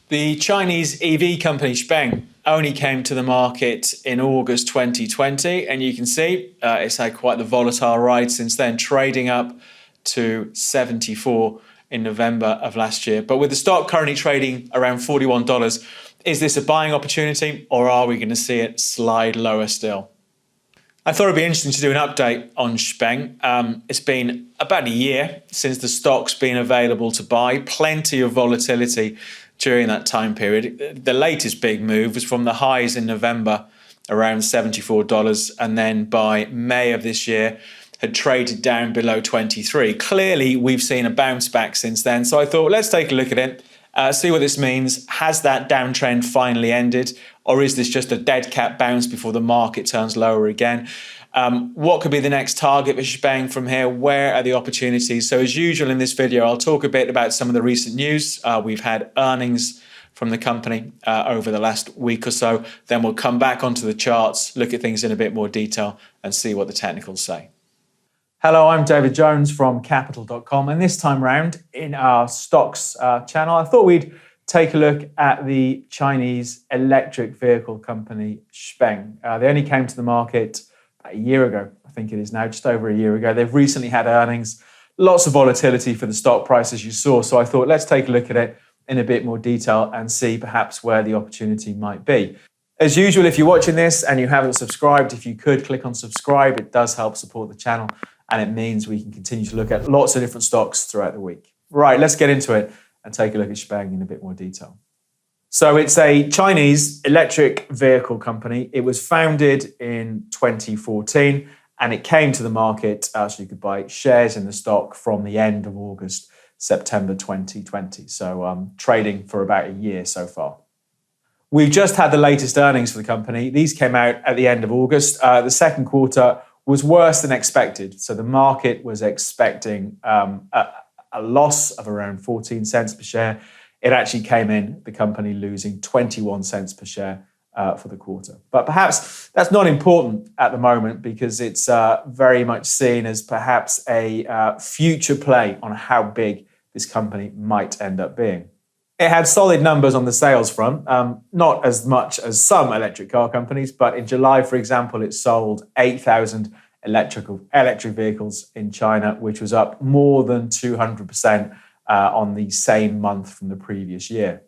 The Chinese EV company XPeng only came to the market in August 2020, and you can see it's had quite the volatile ride since then, trading up to 74 in November of last year. But with the stock currently trading around $41, is this a buying opportunity, or are we going to see it slide lower still? I thought it'd be interesting to do an update on XPeng. It's been about a year since the stock's been available to buy. Plenty of volatility during that time period. The latest big move was from the highs in November, around $74, and then by May of this year had traded down below 23. Clearly, we've seen a bounce back since then. So I thought, let's take a look at it, see what this means. Has that downtrend finally ended? Or is this just a dead cat bounce before the market turns lower again? What could be the next target for XPeng from here? Where are the opportunities? So as usual in this video, I'll talk a bit about some of the recent news. We've had earnings from the company over the last week or so. Then we'll come back onto the charts, look at things in a bit more detail and see what the technicals say. Hello, I'm David Jones from Capital.com, and this time round in our stocks channel, I thought we'd take a look at the Chinese electric vehicle company XPeng. They only came to the market a year ago, I think it is now, just over a year ago. They've recently had earnings, lots of volatility for the stock price as you saw, so I thought let's take a look at it in a bit more detail and see perhaps where the opportunity might be. As usual, if you're watching this and you haven't subscribed, if you could click on subscribe, it does help support the channel. And it means we can continue to look at lots of different stocks throughout the week. Right, let's get into it and take a look at XPeng in a bit more detail. So it's a Chinese electric vehicle company. It was founded in 2014 and it came to the market so you could buy shares in the stock from the end of August, September 2020. So trading for about a year so far. We've just had the latest earnings for the company. These came out at the end of August. The second quarter was worse than expected. So the market was expecting a loss of around 14 cents per share. It actually came in, the company losing 21 cents per share for the quarter. But perhaps that's not important at the moment because it's very much seen as perhaps a future play on how big this company might end up being. It had solid numbers on the sales front, not as much as some electric car companies, but in July, for example, it sold 8,000 electric vehicles in China, which was up more than 200% on the same month from the previous year.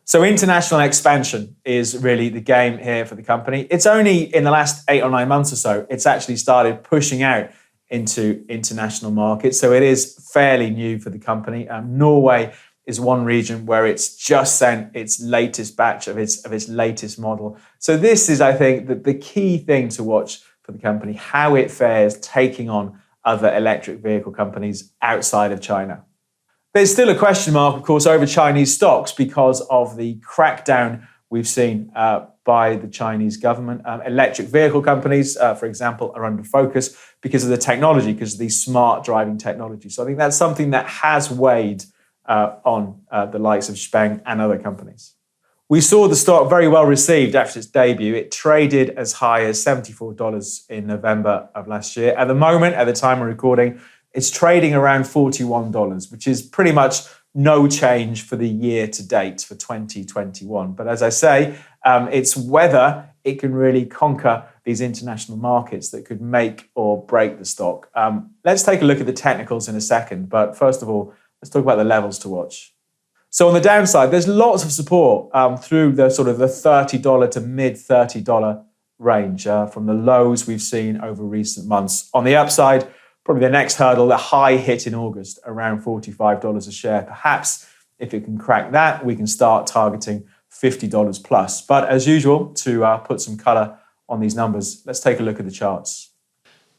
So international expansion is really the game here for the company. It's only in the last 8 or 9 months or so, it's actually started pushing out into international markets. So it is fairly new for the company. Norway is one region where it's just sent its latest batch of its latest model. So this is, I think, the key thing to watch for the company, how it fares taking on other electric vehicle companies outside of China. There's still a question mark, of course, over Chinese stocks because of the crackdown we've seen by the Chinese government. Electric vehicle companies, for example, are under focus because of the technology, because of the smart driving technology. So I think that's something that has weighed on the likes of XPeng and other companies. We saw the stock very well received after its debut. It traded as high as $74 in November of last year. At the moment, at the time of recording, it's trading around $41, which is pretty much no change for the year to date for 2021. But as I say, it's whether it can really conquer these international markets that could make or break the stock. Let's take a look at the technicals in a second. But first of all, let's talk about the levels to watch. So on the downside, there's lots of support through the sort of the $30 to mid $30 range from the lows we've seen over recent months. On the upside, probably the next hurdle, the high hit in August, around $45 a share. Perhaps if it can crack that, we can start targeting $50 plus. But as usual, to put some color on these numbers, let's take a look at the charts.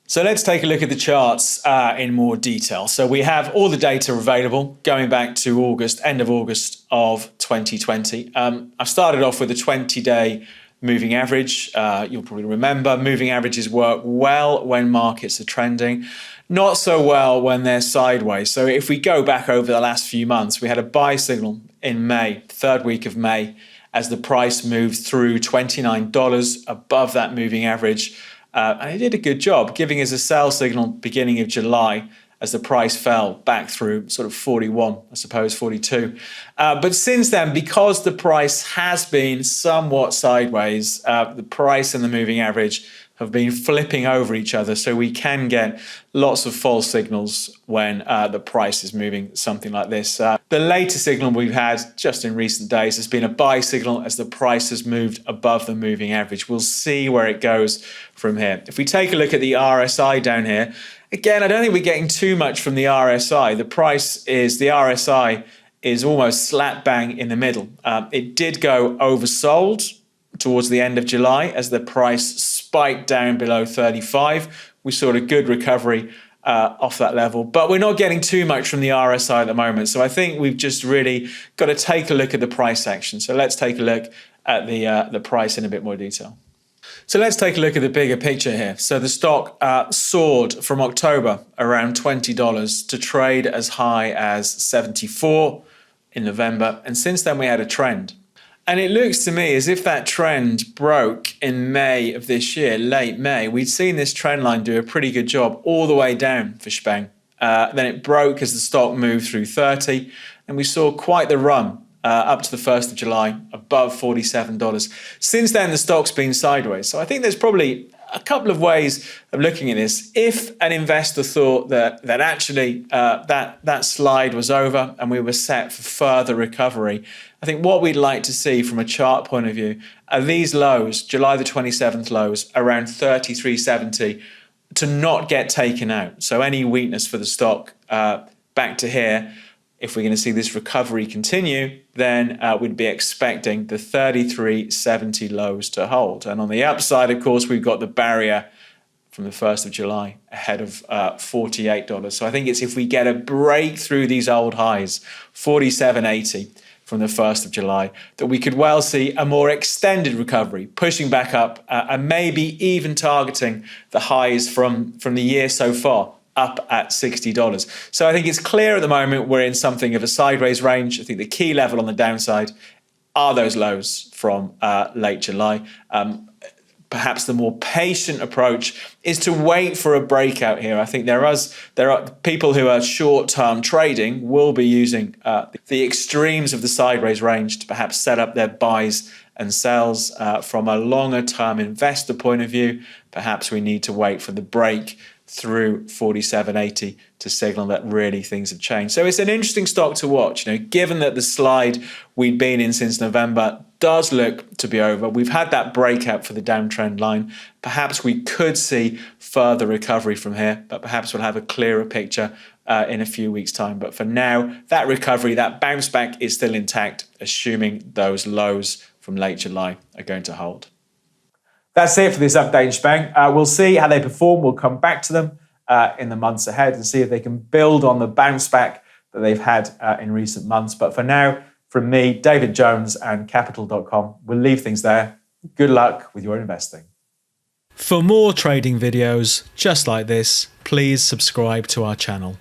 So let's take a look at the charts in more detail. So we have all the data available going back to August, end of August of 2020. I've started off with a 20-day moving average. You'll probably remember moving averages work well when markets are trending, not so well when they're sideways. So if we go back over the last few months, we had a buy signal in May, third week of May, as the price moved through $29 above that moving average. And it did a good job, giving us a sell signal beginning of July as the price fell back through sort of 41, I suppose 42. But since then, because the price has been somewhat sideways, the price and the moving average have been flipping over each other. So we can get lots of false signals when the price is moving something like this. The latest signal we've had just in recent days has been a buy signal as the price has moved above the moving average. We'll see where it goes from here. If we take a look at the RSI down here, again, I don't think we're getting too much from the RSI. The RSI is almost slap bang in the middle. It did go oversold towards the end of July as the price spiked down below 35. We saw a good recovery off that level, but we're not getting too much from the RSI at the moment. So I think we've just really got to take a look at the price action. So let's take a look at the price in a bit more detail. So let's take a look at the bigger picture here. So the stock soared from October around $20 to trade as high as 74 in November. And since then we had a trend. And it looks to me as if that trend broke in May of this year, late May. We'd seen this trend line do a pretty good job all the way down for XPeng. Then it broke as the stock moved through 30, and we saw quite the run up to the 1st of July, above $47. Since then, the stock's been sideways. So I think there's probably a couple of ways of looking at this. If an investor thought that actually that slide was over and we were set for further recovery, I think what we'd like to see from a chart point of view are these lows, July the 27th lows, around 33.70, to not get taken out. So any weakness for the stock back to here, if we're going to see this recovery continue, then we'd be expecting the 33.70 lows to hold. And on the upside, of course, we've got the barrier from the 1st of July ahead of $48. So I think it's if we get a break through these old highs, 47.80 from the 1st of July, that we could well see a more extended recovery, pushing back up and maybe even targeting the highs from the year so far, up at $60. So I think it's clear at the moment we're in something of a sideways range. I think the key level on the downside are those lows from late July. Perhaps the more patient approach is to wait for a breakout here. I think there are people who are short-term trading will be using the extremes of the sideways range to perhaps set up their buys and sells. From a longer-term investor point of view, perhaps we need to wait for the break through 47.80 to signal that really things have changed. So it's an interesting stock to watch. Given that the slide we'd been in since November does look to be over, we've had that breakout for the downtrend line. Perhaps we could see further recovery from here, but perhaps we'll have a clearer picture in a few weeks' time. But for now, that recovery, that bounce back is still intact, assuming those lows from late July are going to hold. That's it for this update in XPeng. We'll see how they perform. We'll come back to them in the months ahead and see if they can build on the bounce back that they've had in recent months. But for now, from me, David Jones and Capital.com, we'll leave things there. Good luck with your investing. For more trading videos just like this, please subscribe to our channel.